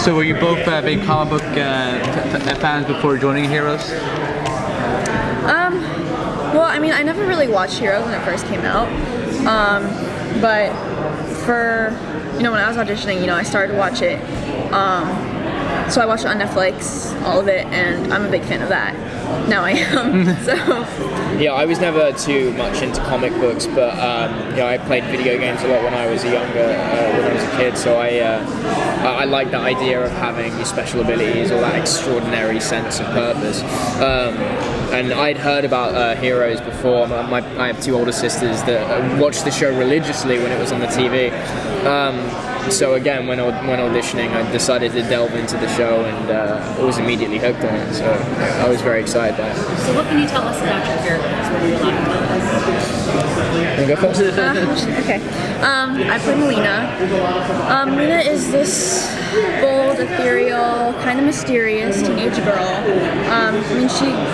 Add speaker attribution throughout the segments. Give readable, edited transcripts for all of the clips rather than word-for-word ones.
Speaker 1: So were you both big comic book fans before joining Heroes?
Speaker 2: Well, I mean, I never really watched Heroes when it first came out, but for, when I was auditioning, I started to watch it, so I watched it on Netflix, all of it, and I'm a big fan of that. Now I am, so.
Speaker 3: Yeah, I was never too much into comic books, but I played video games a lot when I was when I was a kid, so I like the idea of having these special abilities or that extraordinary sense of purpose. And I'd heard about Heroes before. I have two older sisters that watched the show religiously when it was on the TV. So again, when auditioning, I decided to delve into the show and was immediately hooked on it. So I was very excited by it.
Speaker 4: So what can you tell us about your characters? What are you allowed to tell us?
Speaker 3: Wanna go first?
Speaker 2: Okay. I play Malina. Malina is this bold, ethereal, kind of mysterious teenage girl. I mean,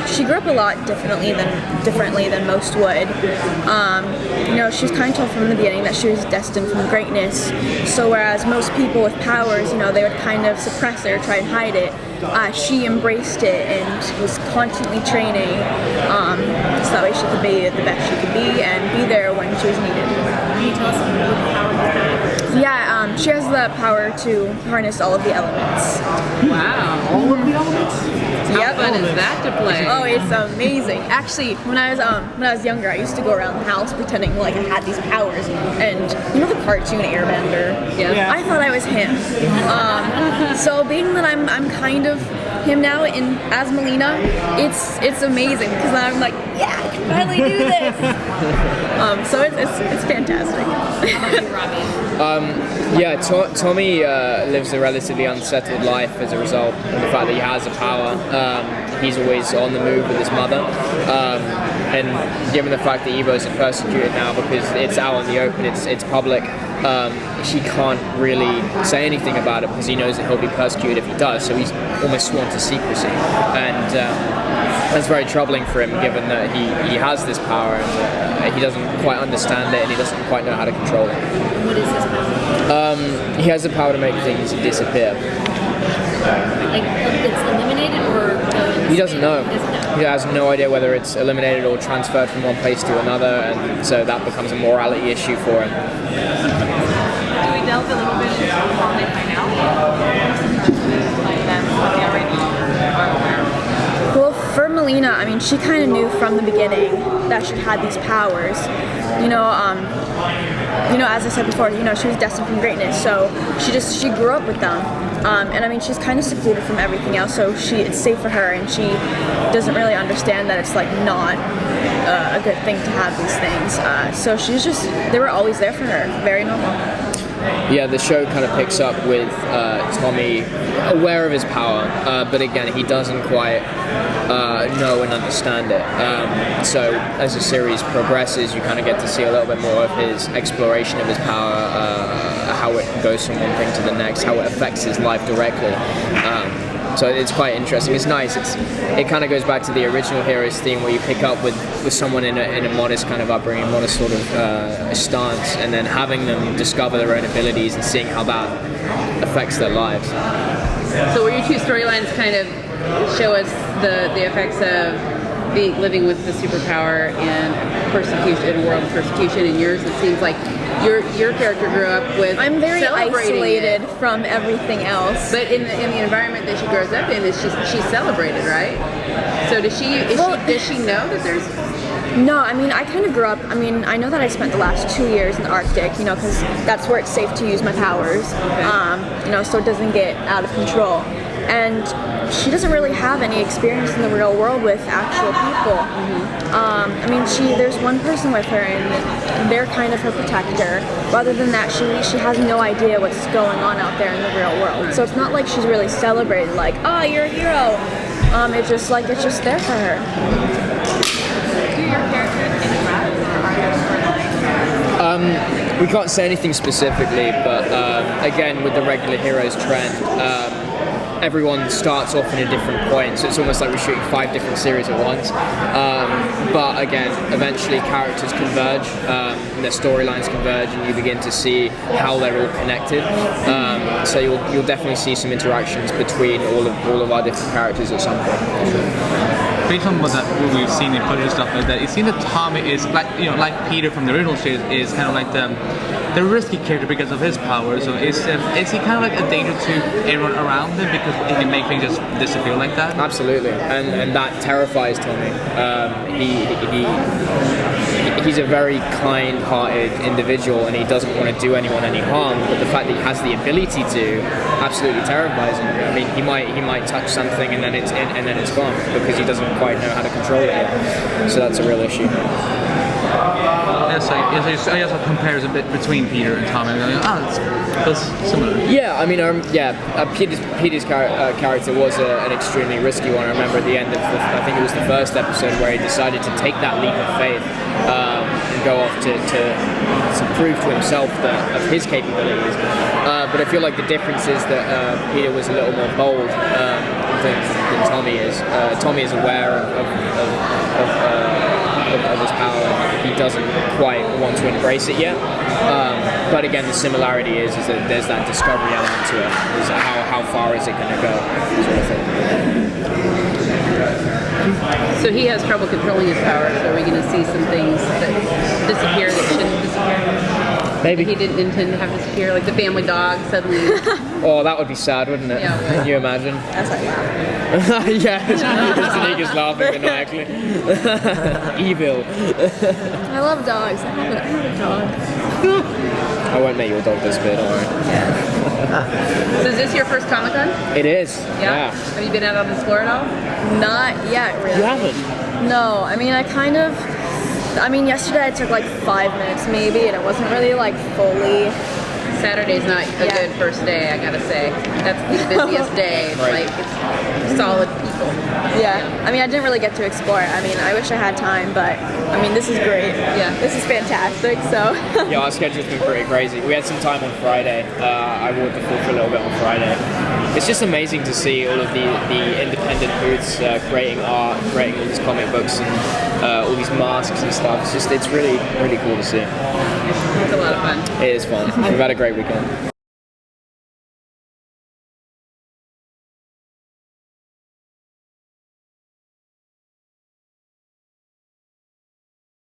Speaker 2: she grew up a lot differently than most would. She was kind of told from the beginning that she was destined for greatness. So whereas most people with powers, they would kind of suppress it or try and hide it, she embraced it and was constantly training, so that way she could be the best she could be and be there when she was needed.
Speaker 4: Can you tell us what power you have?
Speaker 2: Yeah, she has the power to harness all of the elements.
Speaker 5: Wow, all of the elements? How fun is that to play?
Speaker 2: Oh, it's amazing. Actually, when I was younger, I used to go around the house pretending like I had these powers. And the cartoon Airbender?
Speaker 5: Yeah.
Speaker 2: I thought I was him. So being that I'm kind of him now as Molina, it's amazing because I'm like, yeah, I can finally do this. So it's fantastic.
Speaker 4: How about you, Robbie?
Speaker 3: Tommy lives a relatively unsettled life as a result of the fact that he has a power. He's always on the move with his mother, and given the fact that Evo's persecuted now because it's out in the open, it's public, he can't really say anything about it because he knows that he'll be persecuted if he does, so he's almost sworn to secrecy, and that's very troubling for him given that he has this power and he doesn't quite understand it and he doesn't quite know how to control it.
Speaker 4: What is his power?
Speaker 3: He has the power to make things disappear.
Speaker 4: Like, it's eliminated or?
Speaker 3: He doesn't know. He has no idea whether it's eliminated or transferred from one place to another, and so that becomes a morality issue for him.
Speaker 5: Do we delve a little bit into how they find out? Like them, what they already are aware of?
Speaker 2: Well, for Molina, I mean, she kind of knew from the beginning that she had these powers. As I said before, she was destined for greatness, so she grew up with them. And I mean, she's kind of secluded from everything else, so it's safe for her, and she doesn't really understand that it's like not a good thing to have these things. So they were always there for her, very normal.
Speaker 3: Yeah, the show kind of picks up with Tommy aware of his power, but again, he doesn't quite know and understand it. So as the series progresses, you kind of get to see a little bit more of his exploration of his power, how it goes from one thing to the next, how it affects his life directly. So it's quite interesting. It's nice. It kind of goes back to the original Heroes theme where you pick up with someone in a modest kind of upbringing, modest sort of stance, and then having them discover their own abilities and seeing how that affects their lives.
Speaker 5: So where your two storylines kind of show us the effects of living with the superpower and persecution, in a world of persecution, and yours, it seems like your character grew up with.
Speaker 2: I'm very isolated from everything else.
Speaker 5: But in the environment that she grows up in, she's celebrated, right? So does she know that there's?
Speaker 2: No, I mean, I kind of grew up, I know that I spent the last 2 years in the Arctic, because that's where it's safe to use my powers, so it doesn't get out of control. And she doesn't really have any experience in the real world with actual people. There's one person with her, and they're kind of her protector. But other than that, she has no idea what's going on out there in the real world. So it's not like she's really celebrated, like, oh, you're a hero. It's just there for her.
Speaker 5: Do your characters interact, or are there storylines?
Speaker 3: We can't say anything specifically, but again, with the regular Heroes trend, everyone starts off in a different point, so it's almost like we're shooting 5 different series at once. But again, eventually characters converge, and their storylines converge, and you begin to see how they're all connected. So you'll definitely see some interactions between all of our different characters at some point.
Speaker 1: Based on what we've seen in footage and stuff like that, it seems that Tommy is like Peter from the original series is kind of like the risky character because of his power. So is he kind of like a danger to everyone around him because he can make things just disappear like that?
Speaker 3: Absolutely, and that terrifies Tommy. He's a very kind-hearted individual, and he doesn't want to do anyone any harm. But the fact that he has the ability to absolutely terrifies him. I mean, he might touch something and then it's gone because he doesn't quite know how to control it yet. So that's a real issue.
Speaker 1: Yeah, so I guess a comparison bit between Peter and Tommy. That's similar.
Speaker 3: Yeah, I mean, Peter's character was an extremely risky one. I remember at the end of I think it was the first episode where he decided to take that leap of faith and go off to prove to himself of his capabilities. But I feel like the difference is that Peter was a little more bold than Tommy is. Tommy is aware of his power. He doesn't quite want to embrace it yet. But again, the similarity is that there's that discovery element to it. Is how far is it going to go, sort of thing.
Speaker 5: So he has trouble controlling his power. So are we going to see some things that disappear that shouldn't disappear?
Speaker 3: Maybe.
Speaker 5: He didn't intend to have disappear, like the family dog suddenly.
Speaker 3: Oh, that would be sad, wouldn't it?
Speaker 5: Yeah,
Speaker 3: Can you imagine?
Speaker 2: That's like wow.
Speaker 3: Yeah, Danika's laughing maniacally. Evil.
Speaker 2: I love dogs. I have a dog.
Speaker 3: I won't make your dog disappear, don't worry.
Speaker 5: So is this your first Comic-Con?
Speaker 3: It is. Yeah.
Speaker 5: Have you been out on the floor at all?
Speaker 2: Not yet, really.
Speaker 3: You haven't?
Speaker 2: No, I mean, yesterday I took like 5 minutes maybe, and it wasn't really like fully.
Speaker 5: Saturday's not a good first day, I gotta say. That's the busiest day.
Speaker 3: Right.
Speaker 5: Like, it's solid people.
Speaker 2: Yeah. I mean, I didn't really get to explore it. I mean, I wish I had time, but I mean, this is great.
Speaker 5: Yeah.
Speaker 2: This is fantastic, so.
Speaker 3: Yeah, our schedule's been pretty crazy. We had some time on Friday. I walked the floor for a little bit on Friday. It's just amazing to see all of the independent booths creating art, creating all these comic books and all these masks and stuff. It's really, really cool to see.
Speaker 5: It's a lot of fun.
Speaker 3: It is fun. We've had a great weekend.